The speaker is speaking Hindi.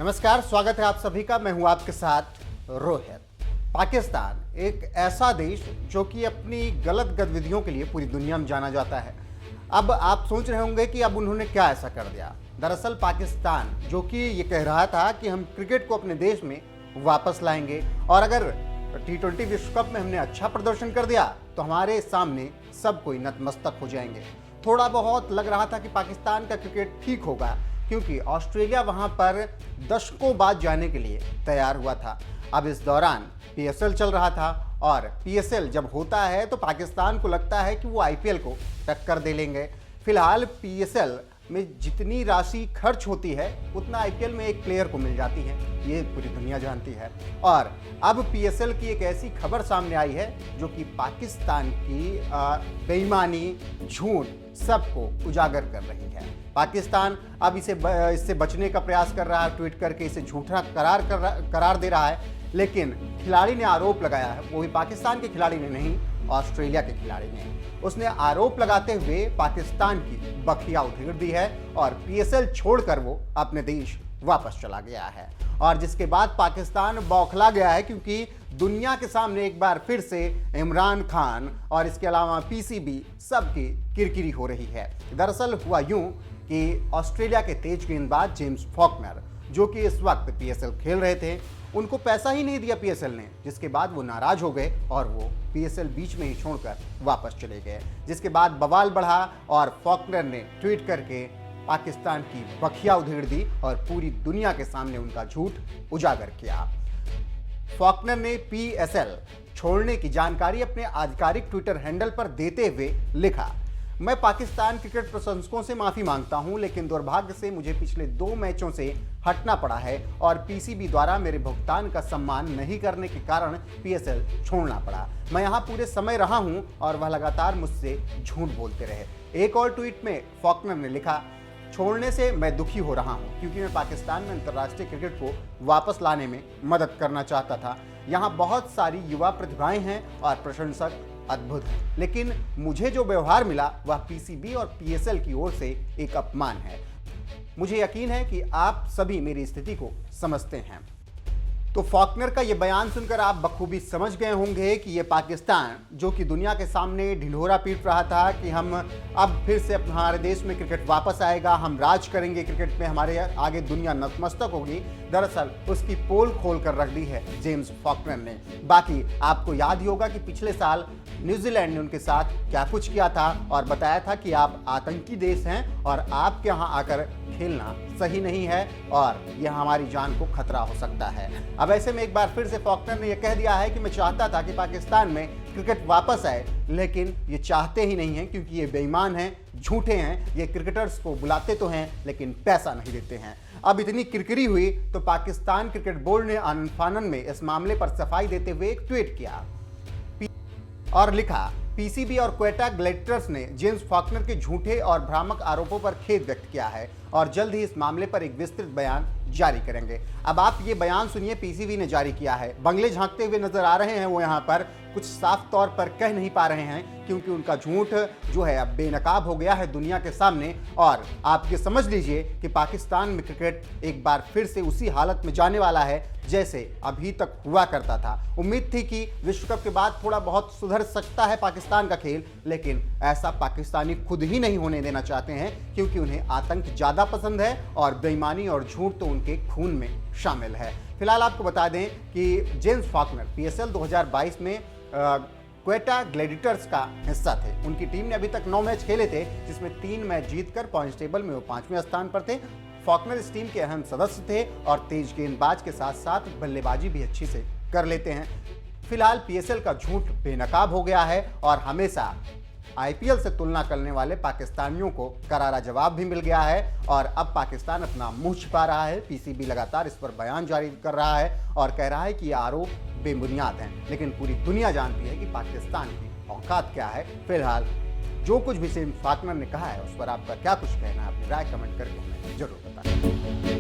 नमस्कार, स्वागत है आप सभी का। मैं हूं आपके साथ रोहित। पाकिस्तान एक ऐसा देश जो कि अपनी गलत गतिविधियों के लिए पूरी दुनिया में जाना जाता है। अब आप सोच रहे होंगे कि अब उन्होंने क्या ऐसा कर दिया। दरअसल पाकिस्तान जो कि ये कह रहा था कि हम क्रिकेट को अपने देश में वापस लाएंगे और अगर T20 विश्व कप में हमने अच्छा प्रदर्शन कर दिया तो हमारे सामने सब कोई नतमस्तक हो जाएंगे। थोड़ा बहुत लग रहा था कि पाकिस्तान का क्रिकेट ठीक होगा क्योंकि ऑस्ट्रेलिया वहां पर दशकों बाद जाने के लिए तैयार हुआ था। अब इस दौरान PSL चल रहा था और PSL जब होता है तो पाकिस्तान को लगता है कि वो IPL को टक्कर दे लेंगे। फिलहाल PSL में जितनी राशि खर्च होती है उतना IPL में एक प्लेयर को मिल जाती है, ये पूरी दुनिया जानती है। और अब PSL की एक ऐसी खबर सामने आई है जो कि पाकिस्तान की बेईमानी, झूठ सबको उजागर कर रही है। पाकिस्तान अब इससे बचने का प्रयास कर रहा है, ट्वीट करके इसे झूठा करार दे रहा है। लेकिन खिलाड़ी ने आरोप लगाया है, वो भी पाकिस्तान के खिलाड़ी ने नहीं, ऑस्ट्रेलिया के खिलाड़ी ने। उसने आरोप लगाते हुए पाकिस्तान की बखिया उधेड़ दी है और PSL छोड़कर वो अपने देश वापस चला गया है। और जिसके बाद पाकिस्तान बौखला गया है क्योंकि दुनिया के सामने एक बार फिर से इमरान खान और इसके अलावा PCB सबकी किरकिरी हो रही है। दरअसल हुआ यूं कि ऑस्ट्रेलिया के तेज गेंदबाज जेम्स फॉकनर जो कि इस वक्त PSL खेल रहे थे, उनको पैसा ही नहीं दिया PSL ने, जिसके बाद वो नाराज हो गए और वो PSL बीच में ही छोड़कर वापस चले गए। जिसके बाद बवाल बढ़ा और फॉकनर ने ट्वीट करके पाकिस्तान की बखिया उधेड़ दी और पूरी दुनिया के सामने उनका झूठ उजागर किया। फॉकनर ने PSL छोड़ने की जानकारी अपने आधिकारिक ट्विटर हैंडल पर देते हुए लिखा, मैं पाकिस्तान क्रिकेट प्रशंसकों से माफी मांगता हूं, लेकिन दुर्भाग्य से मुझे पिछले 2 मैचों से हटना पड़ा है और PCB द्वारा मेरे भुगतान का सम्मान नहीं करने के कारण PSL छोड़ना पड़ा। मैं यहां पूरे समय रहा हूं और वह लगातार मुझसे झूठ बोलते रहे। एक और ट्वीट में फॉकनर ने लिखा, छोड़ने से मैं दुखी हो रहा हूं क्योंकि मैं पाकिस्तान में अंतर्राष्ट्रीय क्रिकेट को वापस लाने में मदद करना चाहता था। यहाँ बहुत सारी युवा प्रतिभाएं हैं और प्रशंसक अद्भुत है, लेकिन मुझे जो व्यवहार मिला वह PCB और PSL की ओर से एक अपमान है। मुझे यकीन है कि आप सभी मेरी स्थिति को समझते हैं। तो फॉकनर का यह बयान सुनकर आप बखूबी समझ गए होंगे कि ये पाकिस्तान जो कि दुनिया के सामने ढिंढोरा पीट रहा था कि हम अब फिर से हमारे देश में क्रिकेट वापस आएगा, हम राज करेंगे क्रिकेट में, हमारे आगे दुनिया नतमस्तक होगी, दरअसल उसकी पोल खोल कर रख दी है जेम्स फॉकनर ने। बाकी आपको याद ही होगा कि पिछले साल न्यूजीलैंड ने उनके साथ क्या कुछ किया था और बताया था कि आप आतंकी देश हैं और आपके यहाँ आकर खेलना सही नहीं है और यह हमारी जान को खतरा हो सकता है। अब ऐसे में एक बार फिर से फॉकनर ने यह कह दिया है कि मैं चाहता था कि पाकिस्तान में क्रिकेट वापस आए, लेकिन ये चाहते ही नहीं हैं क्योंकि ये बेईमान हैं, झूठे हैं। ये क्रिकेटर्स को बुलाते तो हैं लेकिन पैसा नहीं देते हैं। अब इतनी किरकिरी हुई तो पाकिस्तान क्रिकेट बोर्ड ने आनन फानन में इस मामले पर सफाई देते हुए एक ट्वीट किया और लिखा, PCB और क्वेटा ग्लैडिएटर्स ने जेम्स फॉकनर के झूठे और भ्रामक आरोपों पर खेद व्यक्त किया है और जल्द ही इस मामले पर एक विस्तृत बयान जारी करेंगे। अब आप ये बयान सुनिए, PCB ने जारी किया है। बंगले झांकते हुए नजर आ रहे हैं वो यहाँ पर, कुछ साफ तौर पर कह नहीं पा रहे हैं क्योंकि उनका झूठ जो है अब बेनकाब हो गया है दुनिया के सामने। और आप ये समझ लीजिए कि पाकिस्तान में क्रिकेट एक बार फिर से उसी हालत में जाने वाला है जैसे अभी तक हुआ करता था। उम्मीद थी कि विश्व कप के बाद थोड़ा बहुत सुधर सकता है पाकिस्तान का खेल, लेकिन ऐसा पाकिस्तानी खुद ही नहीं होने देना चाहते हैं क्योंकि उन्हें आतंक ज़्यादा पसंद है और बेईमानी और झूठ तो उनके खून में शामिल है। फिलहाल आपको बता दें कि जेम्स फॉकनर PSL 2022 में क्वेटा ग्लैडिएटर्स का हिस्सा थे। उनकी टीम ने अभी तक 9 मैच खेले थे जिसमें 3 मैच जीतकर पॉइंट्स टेबल में वो 5वें स्थान पर थे। फॉकनर इस टीम के अहम सदस्य थे और तेज गेंदबाज के साथ साथ बल्लेबाजी भी अच्छी से कर लेते हैं। फिलहाल PSL का झूठ बेनकाब हो गया है और हमेशा IPL से तुलना करने वाले पाकिस्तानियों को करारा जवाब भी मिल गया है और अब पाकिस्तान अपना मुंह छिपा रहा है। PCB लगातार इस पर बयान जारी कर रहा है और कह रहा है कि ये आरोप बेबुनियाद हैं, लेकिन पूरी दुनिया जानती है कि पाकिस्तान की औकात क्या है। फिलहाल जो कुछ भी जेम्स फॉकनर ने कहा है उस पर आपका क्या कुछ कहना है, अपनी राय कमेंट करके हमें जरूर बताएं।